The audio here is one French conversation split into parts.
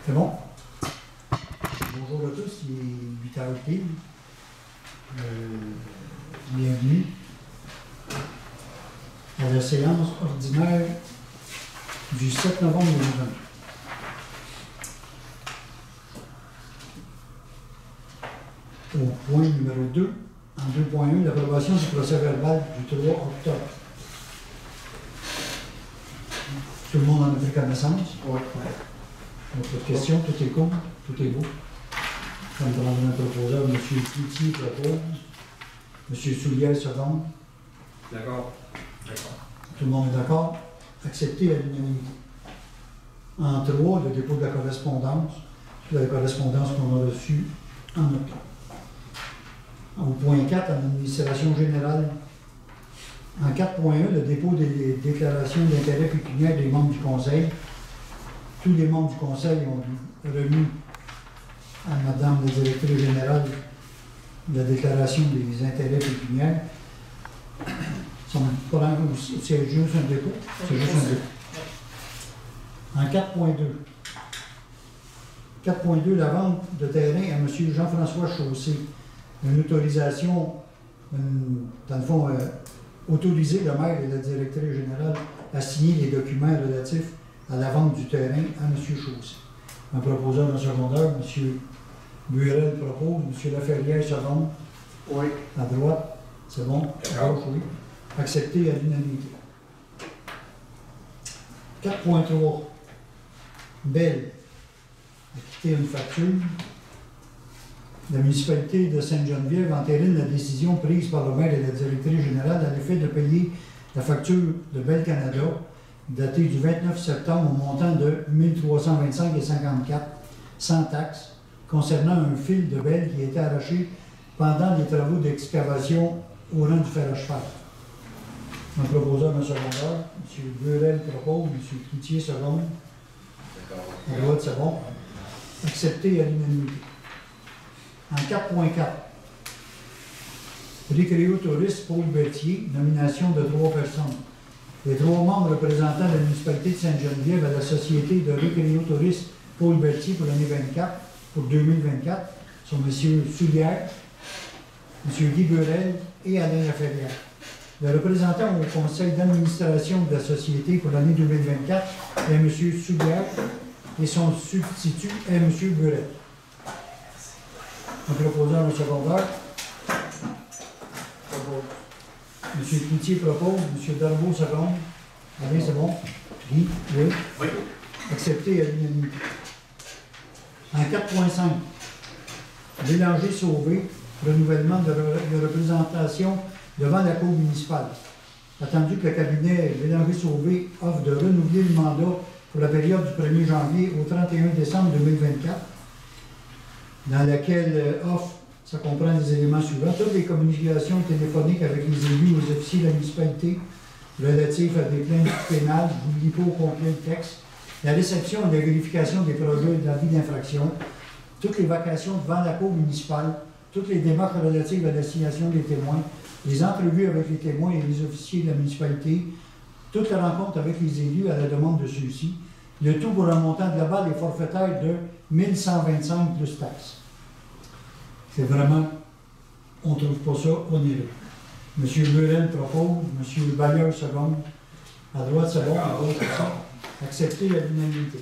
C'est bon? Bonjour à tous, il est 8h pile. Bienvenue à la séance ordinaire du 7 novembre 2020. Au point numéro 2, en 2.1, l'approbation du procès verbal du 3 octobre. Tout le monde en a pris connaissance? Oui. Autre question, tout est court, tout est beau. Comme le proposeur, M. Cloutier propose, M. Soulière seconde. D'accord. Tout le monde est d'accord? Accepté à l'unanimité. En 3, le dépôt de la correspondance. La correspondance qu'on a reçue en octobre. Au point 4, en administration générale. En 4.1, le dépôt des déclarations d'intérêt pécuniaire des membres du Conseil. Tous les membres du Conseil ont remis à Madame la directrice générale la déclaration des intérêts pécuniaires. C'est juste un dépôt? C'est juste un dépôt. En 4.2. 4.2, la vente de terrain à M. Jean-François Chaussé. Une autorisation, dans le fond, autoriser le maire et la directrice générale à signer les documents relatifs à la vente du terrain à M. Chaussé. Un proposeur en secondaire, M. Burel propose, M. Laferrière seconde. Oui. À droite, c'est bon. À gauche, oui. Accepté à l'unanimité. 4.3. Belle a quitté une facture. La municipalité de Sainte-Geneviève entérine la décision prise par le maire et la directrice générale à l'effet de payer la facture de Bell Canada, datée du 29 septembre au montant de 1325,54 sans taxe, concernant un fil de Bell qui a été arraché pendant les travaux d'excavation au rang du fer à cheval. Un proposeur d'un secondaire, M. Burel propose, M. Cloutier seconde. À droite, c'est bon. Accepté à l'unanimité. En 4.4, Récréo-touriste Paul Berthier, nomination de 3 personnes. Les 3 membres représentant la municipalité de Sainte-Geneviève à la société de Récréo-touriste Paul Berthier pour l'année 2024 sont M. Soulière, M. Guy Burel et Alain Laferrière. Le représentant au conseil d'administration de la société pour l'année 2024 est M. Soulière et son substitut est M. Burel. Un proposeur en secondaire. M. Cloutier propose, M. Darbeau seconde. Allez, c'est bon. Guy, oui. Oui. Accepté à l'unanimité. En 4.5, Bélanger Sauvé, renouvellement de représentation devant la Cour municipale. Attendu que le cabinet Bélanger Sauvé offre de renouveler le mandat pour la période du 1er janvier au 31 décembre 2024, dans laquelle offre, ça comprend les éléments suivants, toutes les communications téléphoniques avec les élus et les officiers de la municipalité relatives à des plaintes pénales, n'oubliez pas au complet le texte, la réception et la vérification des projets d'avis d'infraction, toutes les vacations devant la cour municipale, toutes les démarches relatives à l'assignation des témoins, les entrevues avec les témoins et les officiers de la municipalité, toutes les rencontres avec les élus à la demande de ceux-ci, le tout pour un montant global et forfaitaire de 1125 plus taxes. C'est vraiment, on ne trouve pas ça onéreux. M. Burel propose, M. Bailleur seconde. À droite, c'est bon, à gauche, c'est bon. Accepté à l'unanimité.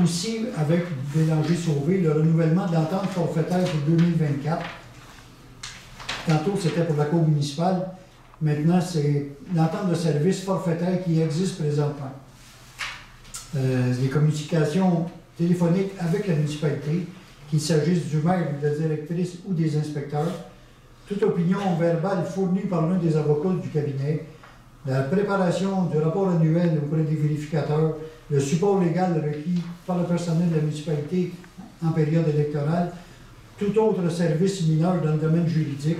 Aussi, avec Bélanger Sauvé, le renouvellement de l'entente forfaitaire pour 2024. Tantôt, c'était pour la Cour municipale. Maintenant, c'est l'entente de service forfaitaire qui existe présentement. Les communications téléphoniques avec la municipalité, qu'il s'agisse du maire, de la directrice ou des inspecteurs, toute opinion verbale fournie par l'un des avocats du cabinet, la préparation du rapport annuel auprès des vérificateurs, le support légal requis par le personnel de la municipalité en période électorale, tout autre service mineur dans le domaine juridique,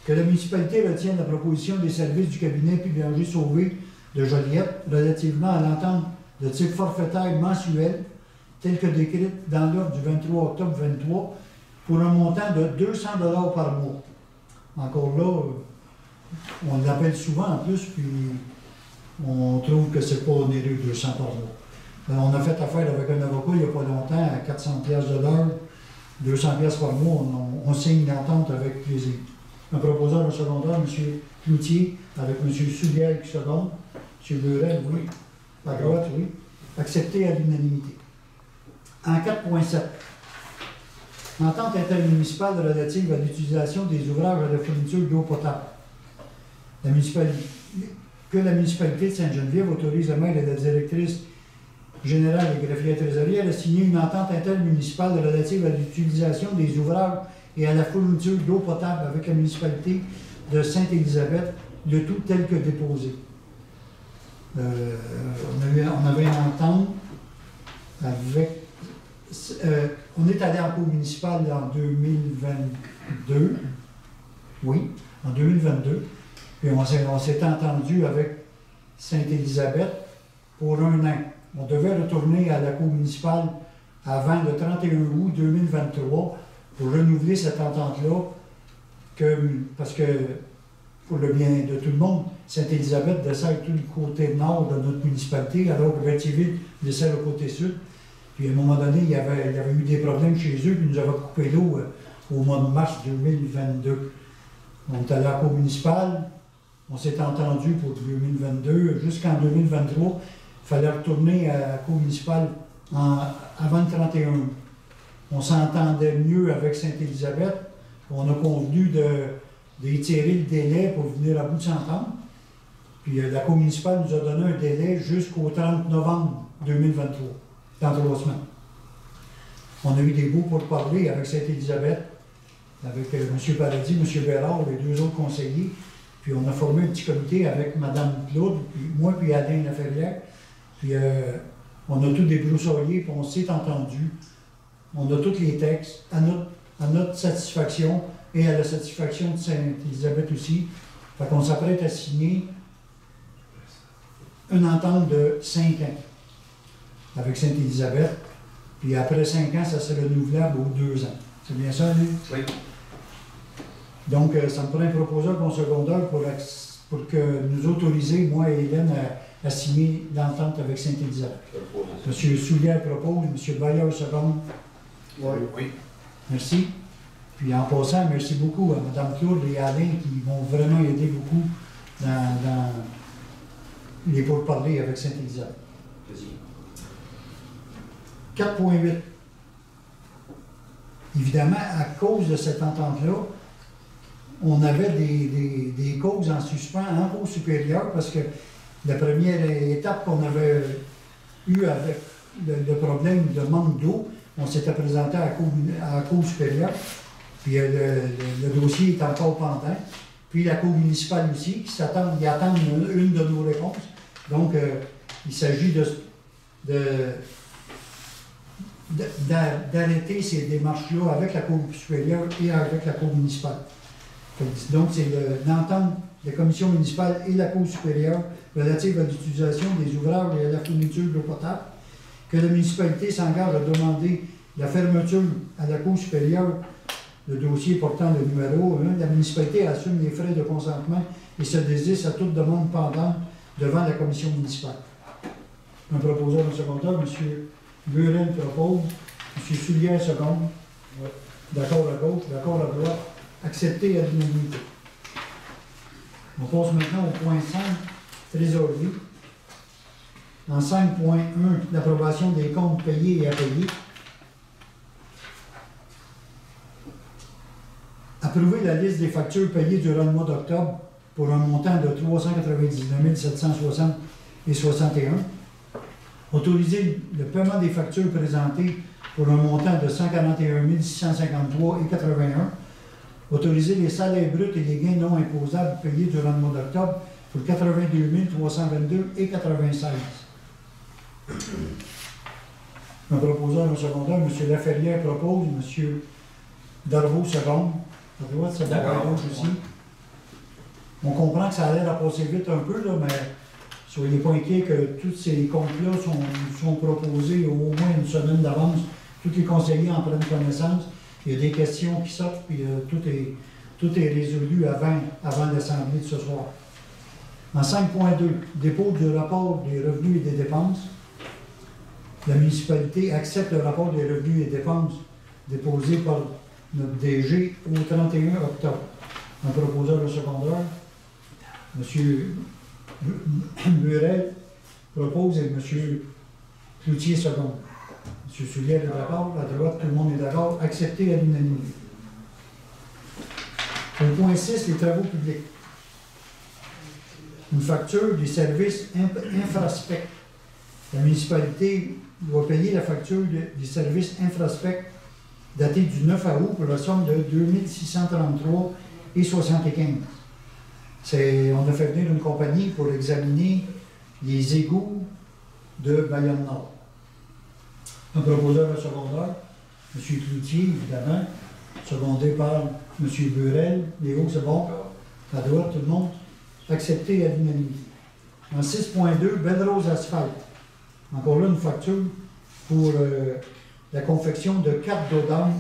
que la municipalité retienne la proposition des services du cabinet Bélanger Sauvé de Joliette relativement à l'entente de type forfaitaire mensuel, telle que décrite dans l'ordre du 23 octobre 2023, pour un montant de 200 $ par mois. Encore là, on l'appelle souvent en plus, puis on trouve que c'est pas onéreux 200 par mois. Alors, on a fait affaire avec un avocat il n'y a pas longtemps, à 400 piastres de l'heure, 200 piastres par mois, on signe une entente avec plaisir. Un proposeur au secondaire, M. Cloutier, avec M. Soulière qui seconde, M. Beurel, oui, à droite, oui, accepté à l'unanimité. En 4.7, entente intermunicipale relative à l'utilisation des ouvrages à la fourniture d'eau potable. Que la municipalité de Sainte-Geneviève autorise le maire et la directrice générale et greffière trésorière à signer une entente intermunicipale relative à l'utilisation des ouvrages et à la fourniture d'eau potable avec la municipalité de Sainte-Élisabeth, le tout tel que déposé. On avait une entente avec... on est allé en cour municipale en 2022, oui, en 2022, puis on s'est entendu avec Sainte-Élisabeth pour un an. On devait retourner à la cour municipale avant le 31 août 2023 pour renouveler cette entente-là, parce que, pour le bien de tout le monde, Sainte-Élisabeth dessert tout le côté nord de notre municipalité, alors que Berthierville dessert le côté sud. Puis à un moment donné, il y avait eu des problèmes chez eux, puis ils nous avaient coupé l'eau au mois de mars 2022. On est allé à la cour municipale, on s'est entendu pour 2022, jusqu'en 2023, il fallait retourner à la cour municipale avant le 31 août. On s'entendait mieux avec Sainte-Élisabeth, on a convenu d'étirer le délai pour venir à bout de s'entendre. Puis la cour municipale nous a donné un délai jusqu'au 30 novembre 2023. Dans 3 semaines. On a eu des bouts pour parler avec Sainte-Élisabeth, avec M. Paradis, M. Bérard, les 2 autres conseillers. Puis on a formé un petit comité avec Mme Claude, puis moi, puis Alain Laferrière. Puis on a tout débroussaillé, puis on s'est entendu. On a tous les textes à notre satisfaction et à la satisfaction de Sainte-Élisabeth aussi. Fait qu'on s'apprête à signer une entente de 5 ans avec Sainte-Élisabeth, puis après 5 ans, ça serait renouvelable aux 2 ans. C'est bien ça, lui? Oui. Donc, ça me prend un proposeur pour secondaire pour que nous autoriser, moi et Hélène, à signer l'entente avec Sainte-Élisabeth. M. Soulière propose, M. Bayard seconde. Oui. Merci. Puis en passant, merci beaucoup à Mme Claude et à Alain qui m'ont vraiment aidé beaucoup dans les pourparlers avec Sainte-Élisabeth. 4.8. Évidemment, à cause de cette entente-là, on avait des causes en suspens en cour supérieure parce que la première étape qu'on avait eue avec le problème de manque d'eau, on s'était présenté à la cour supérieure, puis le dossier est encore pendant. Puis la cour municipale aussi, qui attendent une de nos réponses. Donc, il s'agit d'arrêter ces démarches-là avec la Cour supérieure et avec la Cour municipale. Donc, c'est l'entente de la Commission municipale et la Cour supérieure relative à l'utilisation des ouvrages et à la fourniture d'eau potable, que la municipalité s'engage à demander la fermeture à la Cour supérieure, le dossier portant le numéro 1. La municipalité assume les frais de consentement et se désiste à toute demande pendante devant la Commission municipale. Un proposeur en secondaire, M. Beurel propose, M. Soulière seconde, d'accord à gauche, d'accord à droite, accepté à l'unanimité. On passe maintenant au point 5, trésorerie. En 5.1, l'approbation des comptes payés et à payer. Approuver la liste des factures payées durant le mois d'octobre pour un montant de 399 760 et 61. Autoriser le paiement des factures présentées pour un montant de 141 653 et 81. Autoriser les salaires bruts et les gains non imposables payés durant le mois d'octobre pour 82 322 et 96. Un proposeur au secondaire, M. Laferrière propose, M. Darvaux seconde. À droite, c'est bon, à gauche aussi. On comprend que ça a l'air à passer vite un peu, là, mais soyez pas inquiets que tous ces comptes-là sont proposés au moins une semaine d'avance. Tous les conseillers en prennent connaissance. Il y a des questions qui sortent, puis tout est résolu avant l'Assemblée de ce soir. En 5.2, dépôt du rapport des revenus et des dépenses. la municipalité accepte le rapport des revenus et dépenses déposé par notre DG au 31 octobre. Un proposeur de secondaire, M. Burel propose et M. Cloutier seconde. M. Soulière est d'accord, à droite, tout le monde est d'accord, accepté à l'unanimité. Au point 6, les travaux publics. Une facture des services infraspect. La municipalité doit payer la facture des services infraspect datée du 9 août pour la somme de 2633,75. On a fait venir une compagnie pour examiner les égouts de Bayonne-Nord. Un proposeur de secondaire, M. Cloutier, évidemment, secondé par M. Burel. Léo, c'est bon. À droite, tout le monde. Accepté à l'unanimité. En 6.2, Belle-Rose Asphalte. Encore là, une facture pour la confection de 4 dos d'âme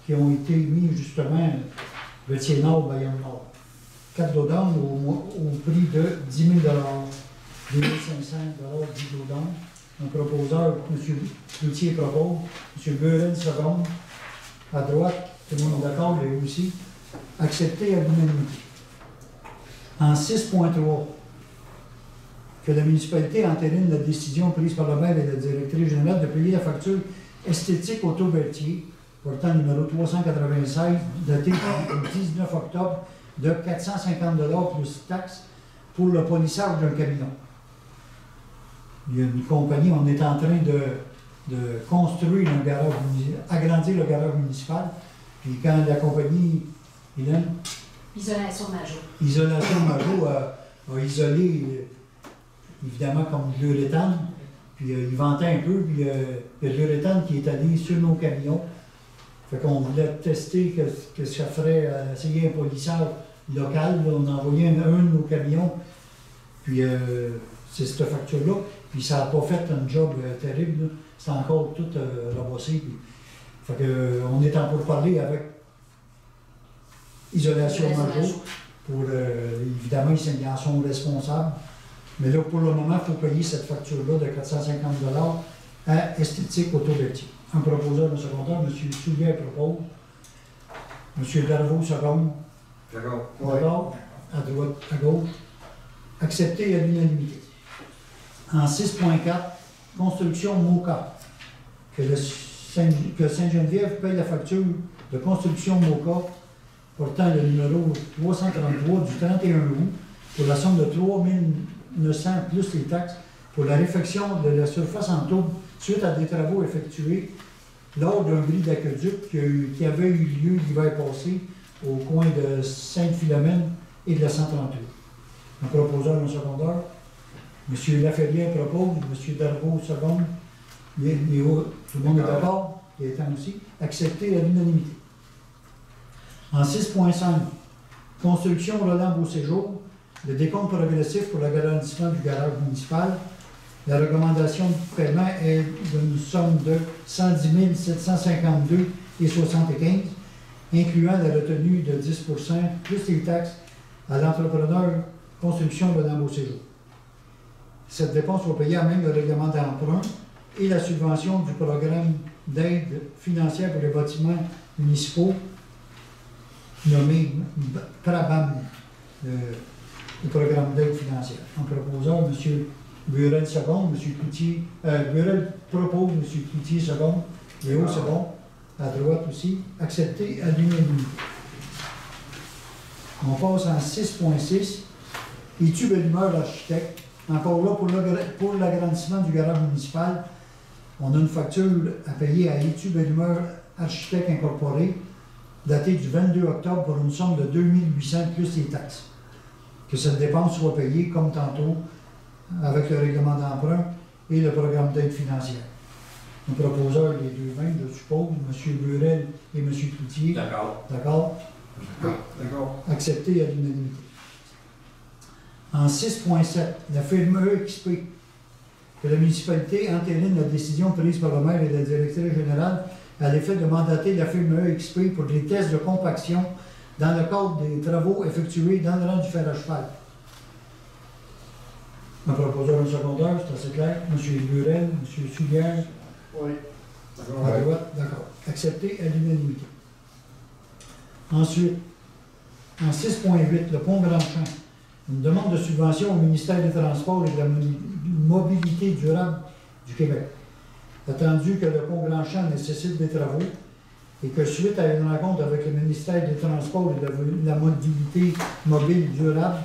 qui ont été mis justement Betier-Nord, Bayonne-Nord. 4 dos d'âme au prix de 10 000 2 500 10 dos d'âme. Un proposeur, M. Cloutier propose, M. Burel seconde. À droite, tout le monde est d'accord, mais aussi accepté à l'unanimité. En 6.3, que la municipalité entérine la décision prise par le maire et la directrice générale de payer la facture esthétique Auto-Berthier, portant numéro 396, datée du 19 octobre, de 450 $ plus taxes pour le polissage d'un camion. Il y a une compagnie, on est en train de construire un garage, agrandir le garage municipal, puis quand la compagnie, Hélène, Isolation Major. Isolation Major a isolé, évidemment, comme de l'uréthane, puis il ventait un peu, puis il y a de l'uréthane qui est allé sur nos camions. Fait qu'on voulait tester que ça ferait, essayer un polissage local. Là, on a envoyé un de nos camions, puis c'est cette facture-là. Puis ça n'a pas fait un job terrible, c'est encore tout rebossé. Fait que, on est en pourparlers avec Isolation Major pour, évidemment, ils en sont responsables. Mais là, pour le moment, il faut payer cette facture-là de 450 $ à Esthétique Auto-Berthier. Un proposeur de secondaire, M. Soulier propose, M. Darvaux seconde. D'accord. D'accord. À droite, à gauche. Accepté à l'unanimité. En 6.4, construction MOCA. Que Sainte-Geneviève paye la facture de construction MOCA portant le numéro 333 du 31 août pour la somme de 3 900 plus les taxes pour la réfection de la surface en tourbe suite à des travaux effectués lors d'un bris d'aqueduc qui avait eu lieu l'hiver passé au coin de Sainte-Philomène et de la 138. Un proposeur d'un secondaire, M. Laferrière propose, M. Darvaux seconde, tout le monde est d'accord, il est temps aussi, accepté à l'unanimité. En 6.5, construction Roland-Beauséjour, le décompte progressif pour l'agrandissement du garage municipal. La recommandation de paiement est d'une somme de 110 752,75, incluant la retenue de 10 plus les taxes à l'entrepreneur Construction Roland-Beauséjour. Cette dépense va payer à même le règlement d'emprunt et la subvention du programme d'aide financière pour les bâtiments municipaux nommé PRABAM, le programme d'aide financière. En proposant, M. Burel seconde, M. Cloutier, Burel propose, M. Cloutier seconde, Léo seconde, à droite aussi, accepté à l'unanimité. On passe en 6.6, étude de l'humeur architecte. Encore là, pour l'agrandissement du garage municipal, on a une facture à payer à Études Belumeur Architecte Incorporé, datée du 22 octobre pour une somme de 2 800 plus les taxes. Que cette dépense soit payée, comme tantôt, avec le règlement d'emprunt et le programme d'aide financière. Le proposeur, les deux mains, je suppose, M. Burel et M. Cloutier. D'accord. D'accord? D'accord. Accepté à l'unanimité. En 6.7, la firme EXP, que la municipalité entérine la décision prise par le maire et la directrice générale à l'effet de mandater la firme EXP pour des tests de compaction dans le cadre des travaux effectués dans le rang du fer à cheval. Un proposeur secondaire, c'est assez clair. M. Burel, M. Soulière, Oui. D'accord. À droite, d'accord. Accepté à l'unanimité. Ensuite, en 6.8, le pont Grand-Champ. Une demande de subvention au ministère des Transports et de la Mobilité durable du Québec. Attendu que le pont Grand-Champ nécessite des travaux et que suite à une rencontre avec le ministère des Transports et de la Mobilité mobile durable,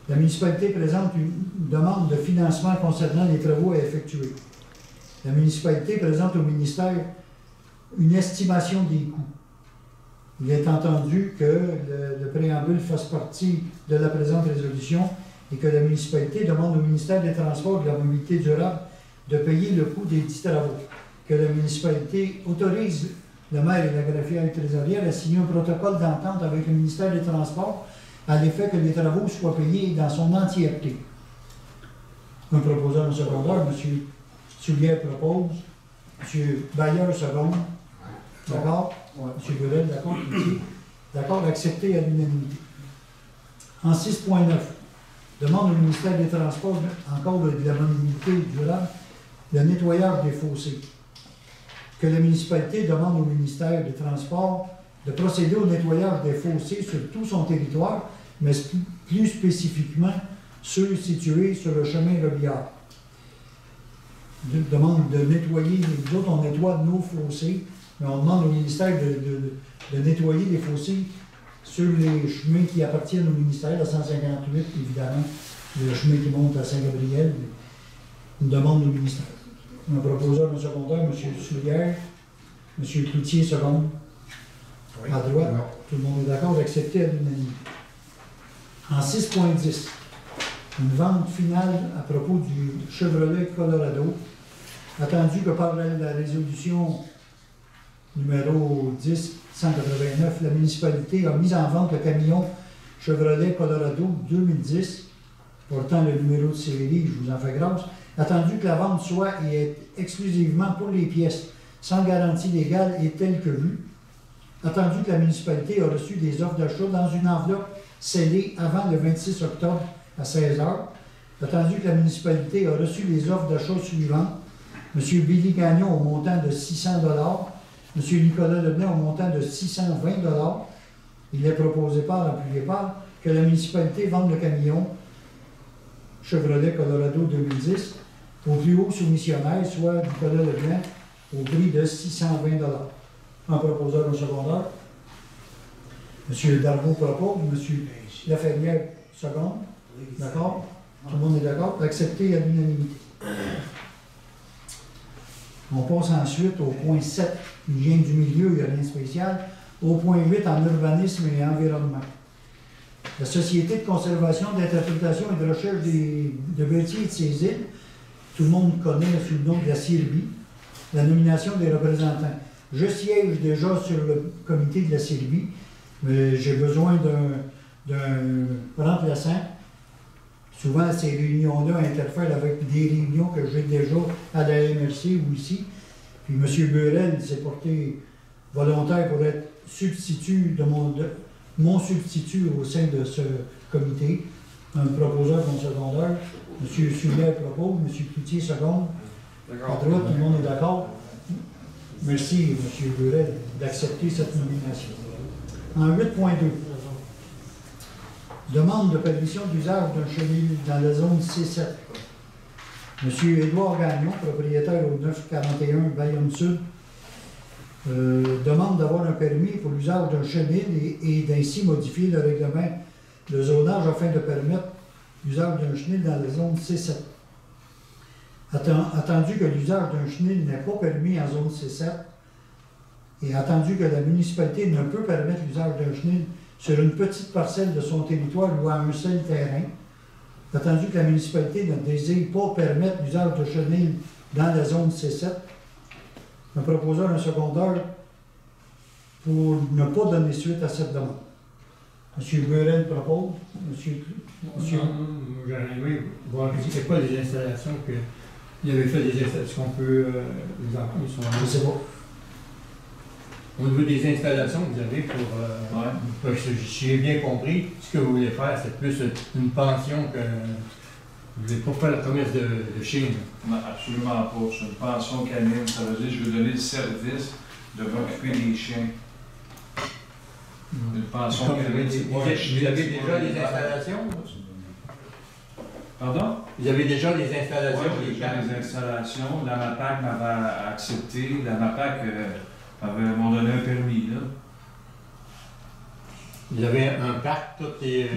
la municipalité présente une demande de financement concernant les travaux à effectuer. La municipalité présente au ministère une estimation des coûts. Il est entendu que le préambule fasse partie de la présente résolution et que la municipalité demande au ministère des Transports et de la Mobilité durable de payer le coût des dits travaux. Que la municipalité autorise le maire et la greffière trésorière à signer un protocole d'entente avec le ministère des Transports à l'effet que les travaux soient payés dans son entièreté. Un proposeur en secondaire, M. Soulière propose, M. Bailleur seconde. D'accord? Ouais. M. Burel, d'accord? D'accord, accepté à l'unanimité. En 6.9, demande au ministère des Transports, encore de la mobilité durable, le nettoyage des fossés. Que la municipalité demande au ministère des Transports de procéder au nettoyage des fossés sur tout son territoire, mais plus spécifiquement ceux situés sur le chemin Robillard. Demande de nettoyer, nous autres on nettoie nos fossés, mais on demande au ministère de nettoyer les fossés sur les chemins qui appartiennent au ministère, la 158 évidemment, le chemin qui monte à Saint-Gabriel, une demande au ministère. Un proposeur en secondaire, M. Soulière, M. Cloutier, seconde. Oui. À droite, Non. tout le monde est d'accord d'accepter à l'unanimité. En 6.10, une vente finale à propos du Chevrolet Colorado, attendu que par la résolution numéro 10-189, la municipalité a mis en vente le camion Chevrolet Colorado 2010, portant le numéro de série, je vous en fais grâce, attendu que la vente soit et est exclusivement pour les pièces, sans garantie légale et telle que vue, attendu que la municipalité a reçu des offres d'achat dans une enveloppe scellée avant le 26 octobre à 16 h, attendu que la municipalité a reçu les offres d'achat suivantes, M. Billy Gagnon au montant de 600 $, M. Nicolas Leblanc au montant de 620 $, il est proposé par l'appuyé par que la municipalité vende le camion Chevrolet Colorado 2010 au plus haut soumissionnaire, soit Nicolas Leblanc, au prix de 620 $. Un proposeur au secondaire. M. Darvaux propose, M. Laferrière seconde. D'accord? Tout le monde est d'accord? Accepté à l'unanimité. On passe ensuite au point 7, hygiène du milieu, il n'y a rien de spécial. Au point 8, en urbanisme et environnement. La Société de conservation, d'interprétation et de recherche de Berthier et de ses îles, tout le monde connaît sous le nom de la CIRBI, la nomination des représentants. Je siège déjà sur le comité de la CIRBI, mais j'ai besoin d'un remplaçant. Souvent, ces réunions-là interfèrent avec des réunions que j'ai déjà à la MRC ou ici. Puis M. Burel s'est porté volontaire pour être substitut de mon substitut au sein de ce comité. Un proposeur en secondaire. M. Soulière propose, M. Cloutier seconde. À D'accord. droite, tout le monde est d'accord. Merci, M. Burel, d'accepter cette nomination. En 8.2. Demande de permission d'usage d'un chenil dans la zone C7. M. Édouard Gagnon, propriétaire au 941 Bayonne-Sud, demande d'avoir un permis pour l'usage d'un chenil et d'ainsi modifier le règlement de zonage afin de permettre l'usage d'un chenil dans la zone C7. Attendu que l'usage d'un chenil n'est pas permis en zone C7 et attendu que la municipalité ne peut permettre l'usage d'un chenil sur une petite parcelle de son territoire ou à un seul terrain, attendu que la municipalité ne désire pas permettre l'usage de chenil dans la zone C7, un proposeur, un secondaire, pour ne pas donner suite à cette demande. M. Burel propose. Monsieur. J'aurais aimé voir qu'il n'y a pas des installations qu'il avait fait des installations qu'on peut les enfants, ils sont Je ne sais pas. au niveau des installations que vous avez pour parce que si j'ai bien compris, ce que vous voulez faire, c'est plus une pension que Vous ne voulez pas faire le commerce de chien? Non, absolument pas. C'est une pension canine. Ça veut dire que je veux donner le service de m'occuper des chiens. Une pension Comme canine. vous avez déjà des installations? Pardon? Vous avez déjà des Oui, installations? j'ai déjà des installations. La MAPAC m'avait accepté. La MAPAC m'ont donné un permis, là. Vous avez un parc, tout est...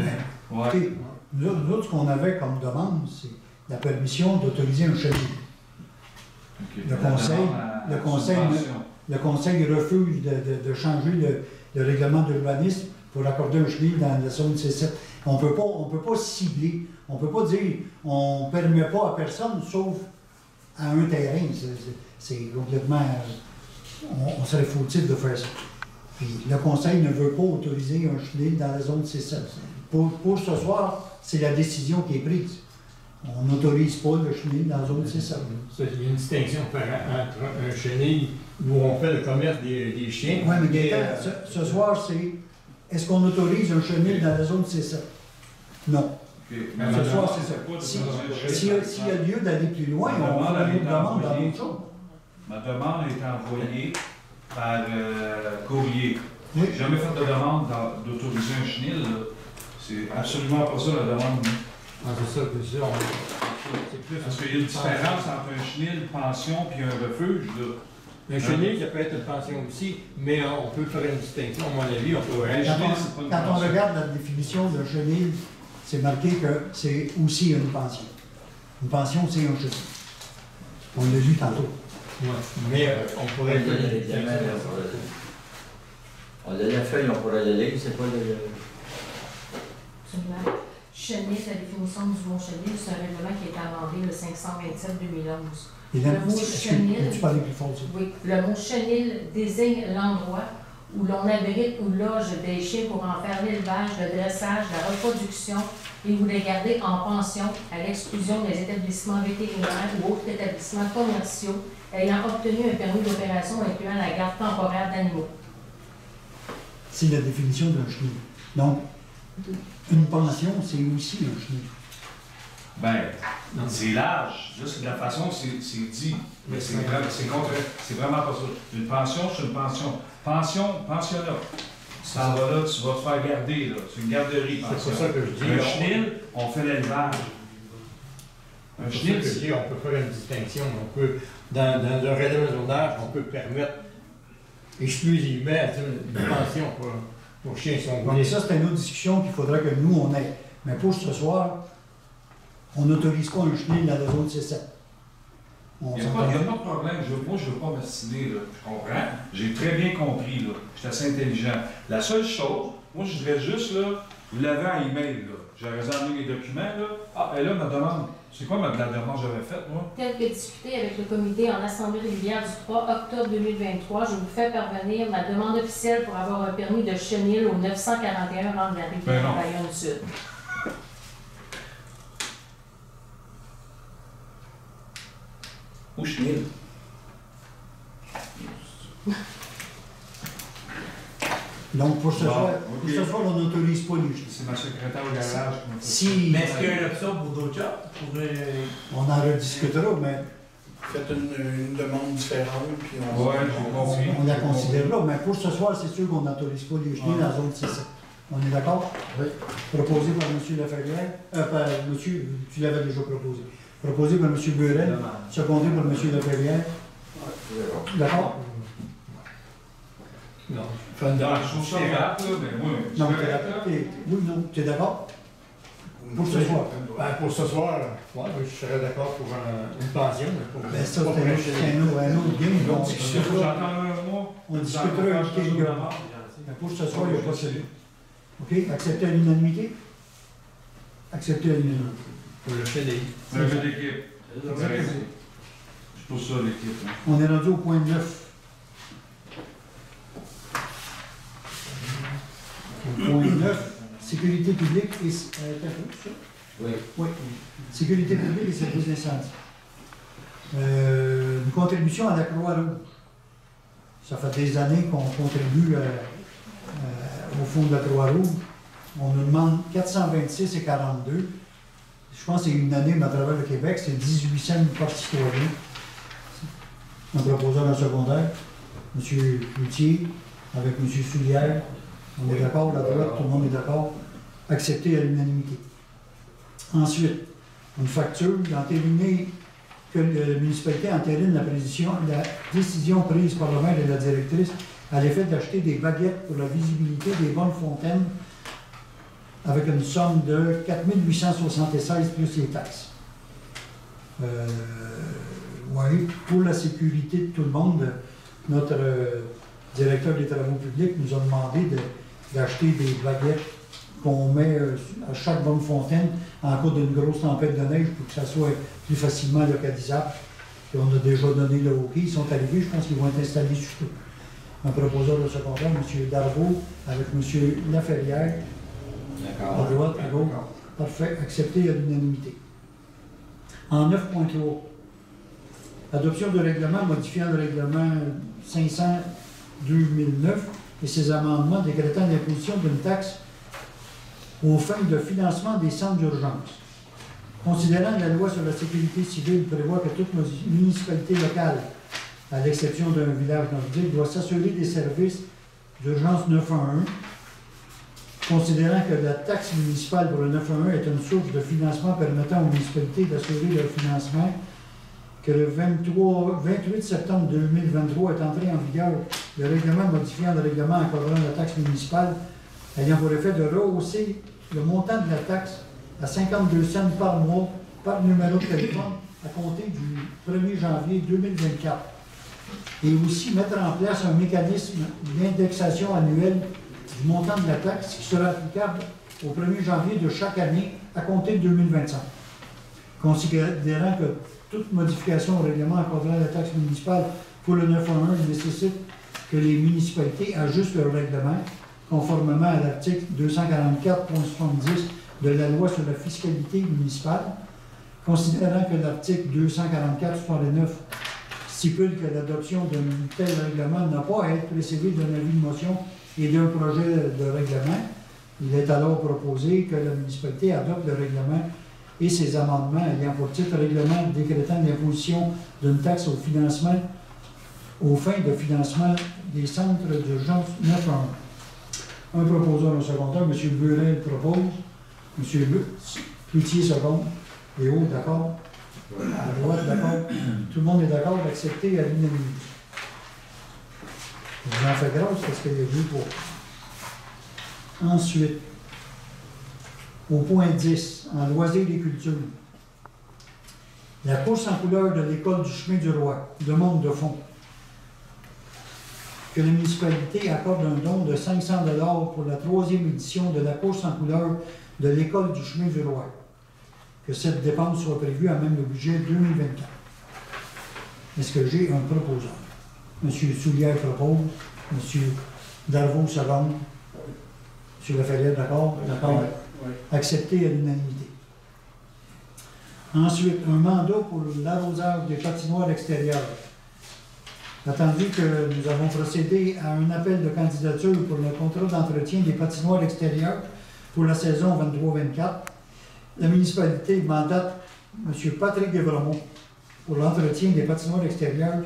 Ouais. Écoutez, nous autres, ce qu'on avait comme demande, c'est la permission d'autoriser un chenil. Ok. Le conseil- La le conseil- subvention. Le conseil refuse de changer le règlement d'urbanisme pour accorder un chenil dans la zone C7. On peut pas cibler. On ne peut pas dire on ne permet pas à personne sauf à un terrain. C'est complètement. On serait fautif de faire ça. Puis le conseil ne veut pas autoriser un chenil dans la zone C7. Pour ce soir, c'est la décision qui est prise. On n'autorise pas le chenil dans la zone C7. Ça, il y a une distinction entre un chenil où on fait le commerce des chiens. Oui, mais Gaëtan, ce soir, c'est est-ce qu'on autorise un chenil dans la zone C7? Non. Ok. Mais Ce ma soir, demande, c'est ça. pas de Si- changer S'il y a lieu d'aller plus loin, Ma on demande fera a une été demande dans envoyée. d'autres choses. Ma demande est envoyée par courrier. Oui. J'ai jamais fait de demande d'autoriser un chenil. Là. C'est absolument pas ça la demande. Ah, c'est ça, c'est ça. C'est plus Parce qu'il y a une différence entre un chenil, pension, puis un refuge. Là. Un chenil, ça peut être une pension aussi, mais on peut faire une distinction, à mon avis. On peut... Un Quand chenil, c'est pas une quand on pension. regarde la définition de chenil, c'est marqué que c'est aussi une pension. Une pension, c'est un chenil. On l'a vu tantôt. Ouais. Mais on pourrait Il y a faire des une distinction. examens, on a la feuille, on pourrait la lire, c'est pas le... Absolument. Chenil, la définition du mot chenil, c'est un règlement qui a été amendé le 527-2011. Hélène, Le mot chenil. tu parles plus fort, ça? Oui, le mot chenil désigne l'endroit où l'on abrite ou loge des chiens pour en faire l'élevage, le dressage, la reproduction et ou les garder en pension à l'exclusion des établissements vétérinaires ou autres établissements commerciaux ayant obtenu un permis d'opération incluant la garde temporaire d'animaux. C'est la définition d'un chenil. Donc, une pension, c'est aussi un chenil. Ben, c'est large. Juste de la façon c'est dit. Mais c'est vraiment pas ça. Une pension, c'est une pension. Pensionnat. Tu t'en vas là, tu vas te faire garder, là. C'est une garderie, C'est pension. pour ça que je dis. Un chenil, on fait l'élevage. Un C'est chenil, pour ça que je dis, on peut faire une distinction. On peut, dans le raisonnage, on peut permettre exclusivement une pension pour chiens qui sont Mais ça, c'est une autre discussion qu'il faudra que nous, on ait. Mais pour ce soir, on n'autorise pas un chenil dans la zone C7. On Il n'y a, s'entend. pas de problème. Moi, je ne veux pas m'astiner, là. Je comprends. J'ai très bien compris, là. Je suis assez intelligent. La seule chose, moi, je voudrais juste, là, vous l'avez en email, là. J'aurais amené les documents, là. Ah, et là, ma demande. C'est quoi la demande que j'avais faite, moi? Tel que discuté avec le comité en Assemblée régulière du 3 octobre 2023, je vous fais parvenir ma demande officielle pour avoir un permis de chenil au 941 rang de la rivière Ben non. Bayonne-Sud. Au chenil. Donc, pour ce Bon, soir, ok. pour ce soir, on n'autorise pas les chenils. C'est ma secrétaire au garage qui m'a fait ça. Si Mais est-ce qu'il y a une option pour d'autres jobs? Pour, on en rediscutera, mais faites une demande différente, puis on... Ouais, j'ai compris. on la considérera. Mais pour ce soir, c'est sûr qu'on n'autorise pas les chenils dans la zone C7. On est d'accord? Oui. Proposé par M. Laferrière. Par monsieur, tu l'avais déjà proposé. Proposé par M. Burel, secondé par M. Laferrière. D'accord? Non. Je trouve ça grave, là, mais moi, Non, c'est correct, là. oui, non, tu es d'accord? Pour ce soir. Ben, pour ce soir, ouais, je serais d'accord pour une pension. Mais pour, Ben ça, pas pour un chenil. un autre game. Il On faut que discutera, j'attende un mois. on discutera avec quelqu'un. Mais pour ce soir, il n'y a pas celui. OK? Accepter à l'unanimité? Accepter à l'unanimité. Pour le CDI. Un jeu d'équipe. C'est pour ça l'équipe. Hein. On est rendu au point 9. Au point 9, sécurité publique et... t'as vu ça? Oui. Oui. Sécurité publique et services d'incendie. Une contribution à la Croix-Rouge. Ça fait des années qu'on contribue au fonds de la Croix-Rouge. On nous demande 426,42. je pense que c'est unanime à travers le Québec, c'est 1800 postes citoyens. Un proposeur en secondaire, M. Cloutier, avec M. Soulière. On est d'accord, la droite, tout le monde est d'accord. Accepté à l'unanimité. Ensuite, une facture d'entériner que la municipalité entérine la décision prise par le maire et la directrice à l'effet d'acheter des baguettes pour la visibilité des bonnes fontaines avec une somme de 4 876 plus les taxes. Oui, pour la sécurité de tout le monde, notre directeur des travaux publics nous a demandé d'acheter des baguettes qu'on met à chaque bonne fontaine en cas d'une grosse tempête de neige pour que ça soit plus facilement localisable. Et on a déjà donné le OK, ils sont arrivés, je pense qu'ils vont être installés sur tout. Un proposeur de secondaire, M. Darvaux, avec M. Laferrière. D'accord. À droite, à gauche. Parfait, accepté à l'unanimité. En 9.3, adoption de règlement modifiant le règlement 500/2009 et ses amendements décrétant l'imposition d'une taxe aux fins de financement des centres d'urgence. Considérant que la loi sur la sécurité civile prévoit que toute municipalité locale, à l'exception d'un village nordique, doit s'assurer des services d'urgence 911, considérant que la taxe municipale pour le 911 est une source de financement permettant aux municipalités d'assurer leur financement, que le 28 septembre 2023 est entré en vigueur le règlement modifiant le règlement encadrant la taxe municipale, ayant pour effet de rehausser le montant de la taxe à 52 cents par mois par numéro de téléphone à compter du 1er janvier 2024. Et aussi mettre en place un mécanisme d'indexation annuelle du montant de la taxe qui sera applicable au 1er janvier de chaque année à compter de 2025. Considérant que toute modification au règlement encadrant la taxe municipale pour le 911 nécessite que les municipalités ajustent leur règlement conformément à l'article 244.70 de la loi sur la fiscalité municipale, considérant que l'article 244.69 stipule que l'adoption d'un tel règlement n'a pas à être précédée d'un avis de motion et d'un projet de règlement, il est alors proposé que la municipalité adopte le règlement et ses amendements ayant pour titre règlement décrétant l'imposition d'une taxe au financement, aux fins de financement des centres d'urgence 911. Un proposeur au secondaire, M. Burel propose, M. Cloutier seconde, et haut, d'accord? À droite, d'accord? Tout le monde est d'accord d'accepter à l'unanimité. Je vous en fais grâce parce qu'il y a vu pour. Ensuite, au point 10, en loisirs et cultures, la course en couleur de l'école du chemin du roi demande de fonds. Que la municipalité accorde un don de 500 $ pour la 3e édition de la course en couleur de l'école du chemin du roi. Que cette dépense soit prévue à même le budget 2024. Est-ce que j'ai un proposeur? M. Soulière propose, M. Darvaux seconde, M. Laferrière, d'accord? D'accord. Oui. Accepté à l'unanimité. Ensuite, un mandat pour l'arrosage des patinoires extérieures. Attendu que nous avons procédé à un appel de candidature pour le contrat d'entretien des patinoires extérieures pour la saison 23-24, la municipalité mandate M. Patrick Guévremont pour l'entretien des patinoires extérieures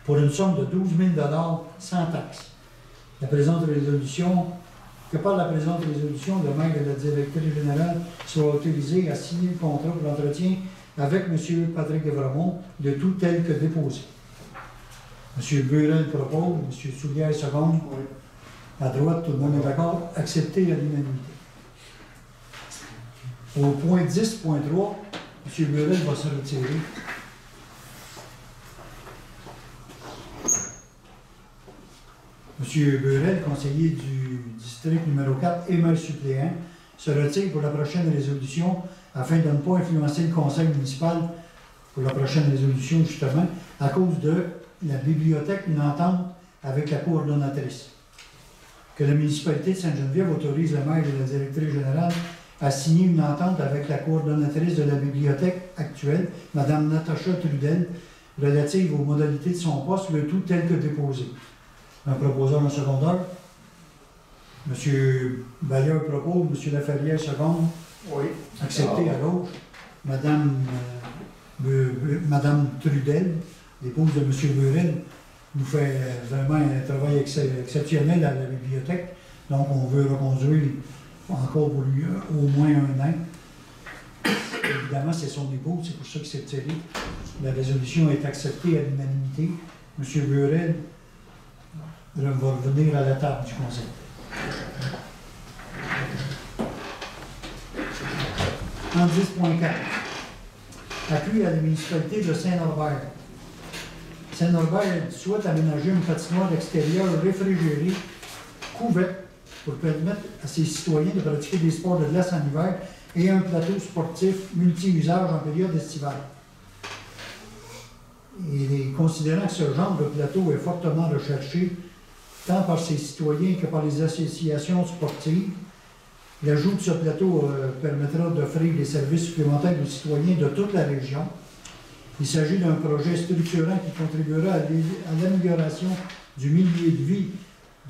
pour une somme de 12 000 $ sans taxe. La présente résolution, que par la présente résolution, le maire et la directrice générale soient autorisés à signer le contrat pour l'entretien avec M. Patrick Guévremont de tout tel que déposé. M. Burel propose, M. Soulière seconde. Oui. À droite, tout le monde est d'accord. Accepté à l'unanimité. Au point 10.3, M. Burel va se retirer. M. Burel, conseiller du district numéro 4 et maire suppléant, se retire pour la prochaine résolution afin de ne pas influencer le conseil municipal pour la prochaine résolution, justement, à cause de la bibliothèque, une entente avec la coordonnatrice. Que la municipalité de Sainte-Geneviève autorise le maire et la directrice générale à signer une entente avec la coordonnatrice de la bibliothèque actuelle, Mme Natacha Trudel, relative aux modalités de son poste, le tout tel que déposé. Un proposeur en secondaire. M. Bailleur propose, M. Laferrière seconde. Oui. Accepté à gauche. Madame Trudel, l'épouse de M. Burel, nous fait vraiment un travail exceptionnel à la bibliothèque. Donc, on veut reconduire encore pour lui au moins 1 an. Évidemment, c'est son épouse, c'est pour ça que c'est tiré. La résolution est acceptée à l'unanimité. M. Burel va revenir à la table du Conseil. En 10.4, appui à la municipalité de Saint-Norbert. Saint-Norbert souhaite aménager une patinoire extérieure réfrigérée, couverte, pour permettre à ses citoyens de pratiquer des sports de glace en hiver et un plateau sportif multi-usage en période estivale. Et considérant que ce genre de plateau est fortement recherché, tant par ses citoyens que par les associations sportives, l'ajout de ce plateau permettra d'offrir des services supplémentaires aux citoyens de toute la région. Il s'agit d'un projet structurant qui contribuera à l'amélioration du milieu de vie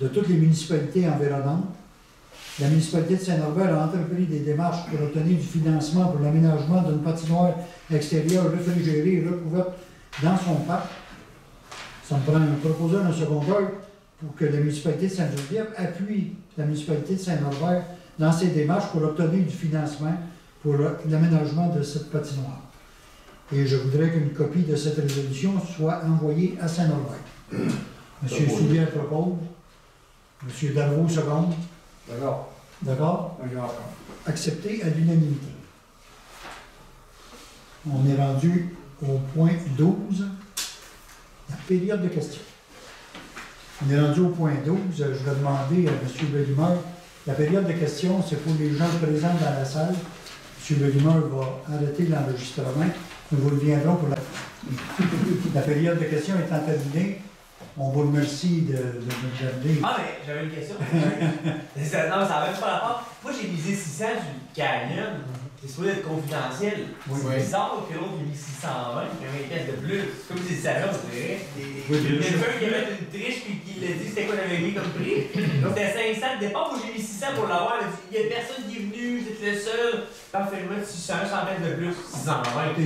de toutes les municipalités environnantes. La municipalité de Saint-Norbert a entrepris des démarches pour obtenir du financement pour l'aménagement d'une patinoire extérieure réfrigérée et recouverte dans son parc. Ça me prend un proposeur d'un secondaire pour que la municipalité de Sainte-Geneviève appuie la municipalité de Saint-Norbert dans ses démarches pour obtenir du financement pour l'aménagement de cette patinoire. Et je voudrais qu'une copie de cette résolution soit envoyée à Saint-Norbert. M. Soulière propose. M. Darvaux seconde. D'accord. D'accord? D'accord. Accepté à l'unanimité. On est rendu au point 12, la période de questions. On est rendu au point 12. Je vais demander à M. Bellimeur. La période de questions, c'est pour les gens présents dans la salle. M. Bellimeur va arrêter l'enregistrement. Nous reviendrons pour la période de questions étant terminée. On vous remercie de nous garder. Ah, mais j'avais une question. Non, ça n'a même pas rapport. Moi, j'ai misé 600 sur le Canyon. C'est supposé être confidentiel. Oui. C'est bizarre que l'autre ait mis 620, il y avait une caisse de plus. C'est comme si ça là, on dirait. Oui, Il y a quelqu'un qui avait une triche puis qui l'a dit c'était quoi j'avais mis comme prix. C'était 500 de départ, moi j'ai mis 600 pour l'avoir. Il y a personne qui est venu, j'étais le seul. Parfait, moi 600, 100 mètres de plus, 620.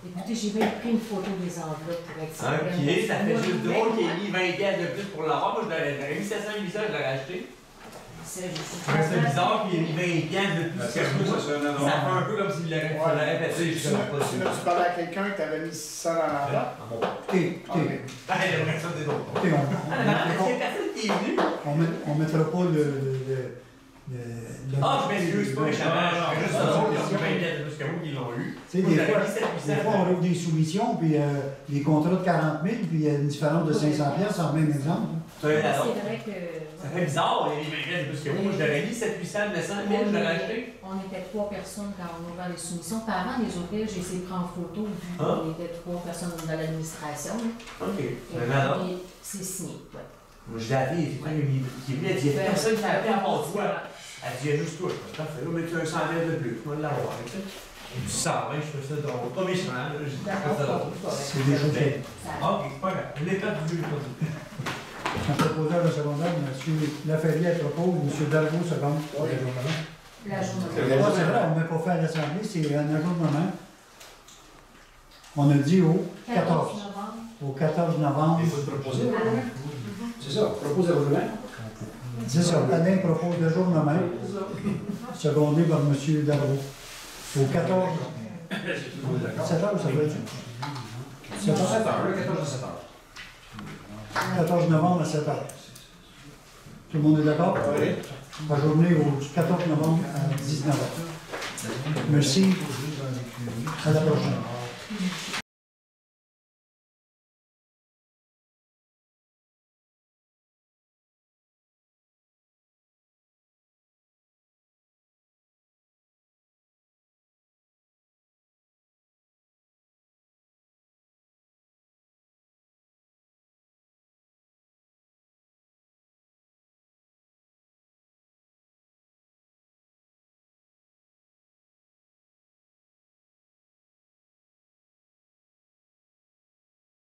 Écoutez, j'ai même pris une photo des enveloppes pour être sûr. Ok, ça fait juste drôle qu'il ait mis 20 caisses de plus pour l'avoir. Moi j'aurais mis 700, 800, je l'aurais acheté. C'est bizarre qu'il ait mis 20 caisses de plus que moi. Ça fait un peu comme s'il l'aurait répété. Tu parlais à quelqu'un que tu avais mis 600 dans la table? Écoutez, J'aimerais ça des autres. écoutez, Il y a personne qui est venu. on mettra pas Ah, je m'excuse, c'est pas méchamment. Je fais juste ça. Ils ont 20 caisses de plus que moi qui l'ont eu. Tu sais, des fois, on ouvre des soumissions, puis les contrats de 40 000, puis il y a une différence de 500 pièces en même exemple. C'est vrai que... Ça fait bizarre, il y a mis 20 caisses de plus que moi. Moi, je l'aurais mis 700, 800, 900 000, je l'aurais acheté. On était 3 personnes quand on ouvrait les soumissions. Puis avant de les ouvrir, j'ai essayé de prendre photo, vu qu'on était 3 personnes dans l'administration. OK. Et c'est signé, ouais. Moi, je l'avais, il a dit, personne qui a appelé à part toi. Elle dit, il y a juste toi. Parfait, là, mais tu as un 100 000 de plus. Moi, de l'avoir avec ça. Du 120, je fais ça drôle. Pas méchant, là. C'est déjà fait. OK, c'est pas grave. Je l'ai pas vu, Un proposeur de secondaire, M. Laferrière propose, M. Darvaux seconde. La journée. C'est vrai, on ne met pas fait à l'Assemblée, c'est un ajournement. On a dit au 14. novembre. Au 14 novembre. Il faut le proposer. C'est ça, propose d'ajournement. C'est ça, Alain propose d'ajournement, secondé par M. Darvaux. Au 14. 7 heures, ça veut dire? 7 heures, le 14 à 7 heures. 14 novembre à 7 heures. Tout le monde est d'accord? Oui. Ajourné au 14 novembre à 19 heures. Merci. À la prochaine.